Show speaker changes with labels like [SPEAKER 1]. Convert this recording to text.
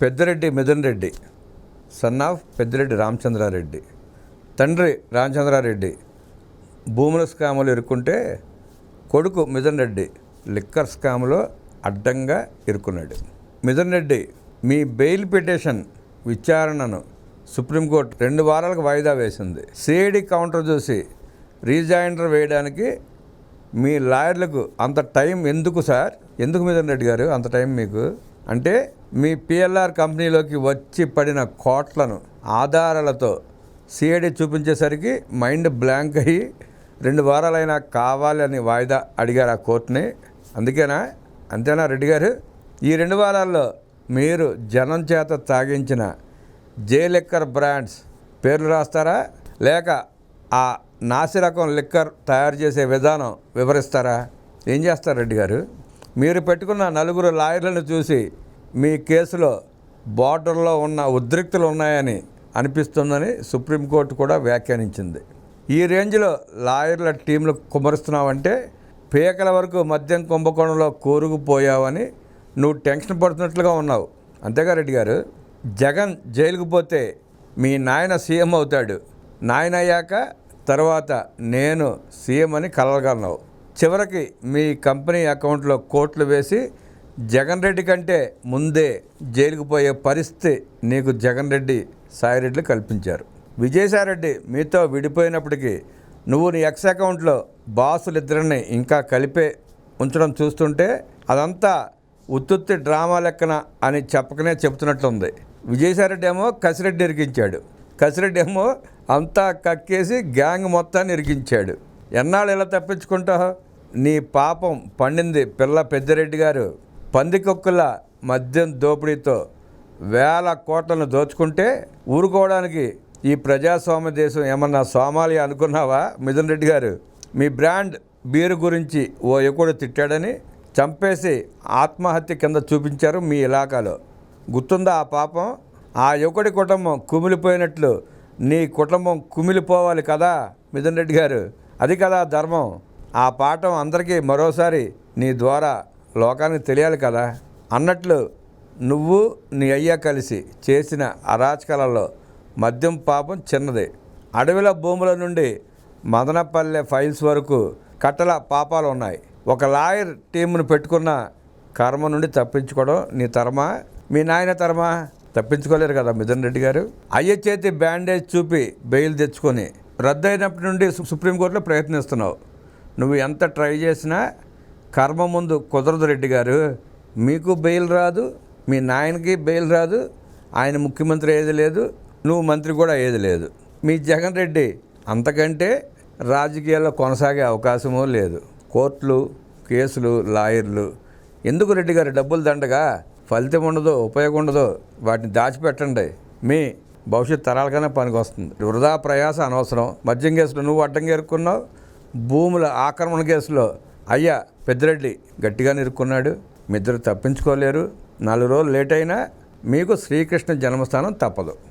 [SPEAKER 1] Peddireddy Mithun Reddy son of Peddireddy Ramachandra Reddy, తండ్రి రామచంద్రారెడ్డి భూముల స్కాములు ఇరుక్కుంటే కొడుకు మిథున్ రెడ్డి లిక్కర్ స్కాములో అడ్డంగా ఇరుక్కున్నాడు. మిథున్ రెడ్డి మీ బెయిల్ పిటిషన్ విచారణను సుప్రీంకోర్టు 2 వారాలకు వాయిదా వేసింది. సిఐడి కౌంటర్ చూసి రీజాయిండర్ వేయడానికి మీ లాయర్లకు అంత టైం ఎందుకు సార్? ఎందుకు మిథున్ రెడ్డి గారు అంత టైం మీకు? అంటే మీ పిఎల్ఆర్ కంపెనీలోకి వచ్చి పడిన కోట్లను ఆధారాలతో సిఐడి చూపించేసరికి మైండ్ బ్లాంక్ అయ్యి 2 వారాలైనా కావాలని వాయిదా అడిగారు ఆ కోర్టుని. అందుకేనా? అంతేనా రెడ్డి గారు? ఈ 2 వారాల్లో మీరు జనం చేత తాగించిన జే లిక్కర్ బ్రాండ్స్ పేర్లు రాస్తారా, లేక ఆ నాసిరకం లిక్కర్ తయారు చేసే విధానం వివరిస్తారా? ఏం చేస్తారు రెడ్డి గారు? మీరు పెట్టుకున్న 4 లాయర్లను చూసి మీ కేసులో బార్డర్లో ఉన్న ఉద్రిక్తులు ఉన్నాయని అనిపిస్తుందని సుప్రీంకోర్టు కూడా వ్యాఖ్యానించింది. ఈ రేంజ్లో లాయర్ల టీంలు కుమరుస్తున్నావంటే పీకల వరకు మద్యం కుంభకోణంలో కూరుకుపోయావని నువ్వు టెన్షన్ పడుతున్నట్లుగా ఉన్నావు. అంతేగా రెడ్డి గారు? జగన్ జైలుకు పోతే మీ నాయన సీఎం అవుతాడు, నాయన అయ్యాక తర్వాత నేను సీఎం అని కలగన్నావు. చివరికి మీ కంపెనీ అకౌంట్లో కోట్లు వేసి జగన్ రెడ్డి కంటే ముందే జైలుకు పోయే పరిస్థితి నీకు జగన్ రెడ్డి సాయిరెడ్డి కల్పించారు. విజయసాయిరెడ్డి మీతో విడిపోయినప్పటికీ నువ్వు నీ ఎక్స్ అకౌంట్లో బాసులిద్దరిని ఇంకా కలిపే ఉంచడం చూస్తుంటే అదంతా ఉత్తుత్తి డ్రామా లెక్కన అని చెప్పకనే చెబుతున్నట్లుంది. విజయసాయిరెడ్డి ఏమో కసిరెడ్డి ఇరికించాడు, కసిరెడ్డి ఏమో అంతా కక్కేసి గ్యాంగ్ మొత్తాన్ని ఇరికించాడు. ఎన్నాళ్ళు ఇలా తప్పించుకుంటావు? నీ పాపం పండింది పిల్ల పెద్దిరెడ్డి గారు. పందికొక్కుల మద్యం దోపిడీతో వేల కోట్లను దోచుకుంటే ఊరుకోవడానికి ఈ ప్రజాస్వామ్య దేశం ఏమన్నా సోమాలియా అనుకున్నావా మిథున్ రెడ్డి గారు? మీ బ్రాండ్ బీరు గురించి ఓ యువకుడు తిట్టాడని చంపేసి ఆత్మహత్య కింద చూపించారు మీ ఇలాకాలో. గుర్తుందా ఆ పాపం? ఆ యువకుడి కుటుంబం కుమిలిపోయినట్లు నీ కుటుంబం కుమిలిపోవాలి కదా మిథున్ రెడ్డి గారు? అది కదా ధర్మం. ఆ పాఠం అందరికీ మరోసారి నీ ద్వారా లోకానికి తెలియాలి కదా. అన్నట్లు నువ్వు నీ అయ్య కలిసి చేసిన అరాచకాలలో మద్యం పాపం చిన్నది. అడవిల భూముల నుండి మదనపల్లె ఫైల్స్ వరకు కట్టల పాపాలు ఉన్నాయి. ఒక లాయర్ టీంను పెట్టుకున్న కర్మ నుండి తప్పించుకోవడం నీ తరమా, మీ నాయన తరమా? తప్పించుకోలేరు కదా మిథున్ రెడ్డి గారు. అయ్య చేతి బ్యాండేజ్ చూపి బెయిల్ తెచ్చుకొని రద్దయినప్పటి నుండి సుప్రీంకోర్టులో ప్రయత్నిస్తున్నావు. నువ్వు ఎంత ట్రై చేసినా కర్మ ముందు కుదరదు రెడ్డి గారు. మీకు బెయిల్ రాదు, మీ నాయనకి బెయిల్ రాదు, ఆయన ముఖ్యమంత్రి ఏది లేదు, నువ్వు మంత్రి కూడా ఏది లేదు. మీ జగన్ రెడ్డి అంతకంటే రాజకీయాల్లో కొనసాగే అవకాశమూ లేదు. కోర్టులు, కేసులు, లాయర్లు ఎందుకు రెడ్డి గారు? డబ్బులు దండగా, ఫలితం ఉండదు, ఉపయోగం ఉండదు. వాటిని దాచిపెట్టండి, మీ భవిష్యత్ తరాలకైనా పనికి వస్తుంది. వృధా ప్రయాస అనవసరం. మద్యం కేసులో నువ్వు అడ్డంగా ఇరుక్కున్నావు. భూముల ఆక్రమణ కేసులో అయ్యా పెద్దిరెడ్డి గట్టిగానే ఇరుక్కున్నాడు. మీ ఇద్దరు తప్పించుకోలేరు. 4 రోజులు లేట్ అయినా మీకు శ్రీకృష్ణ జన్మస్థానం తప్పదు.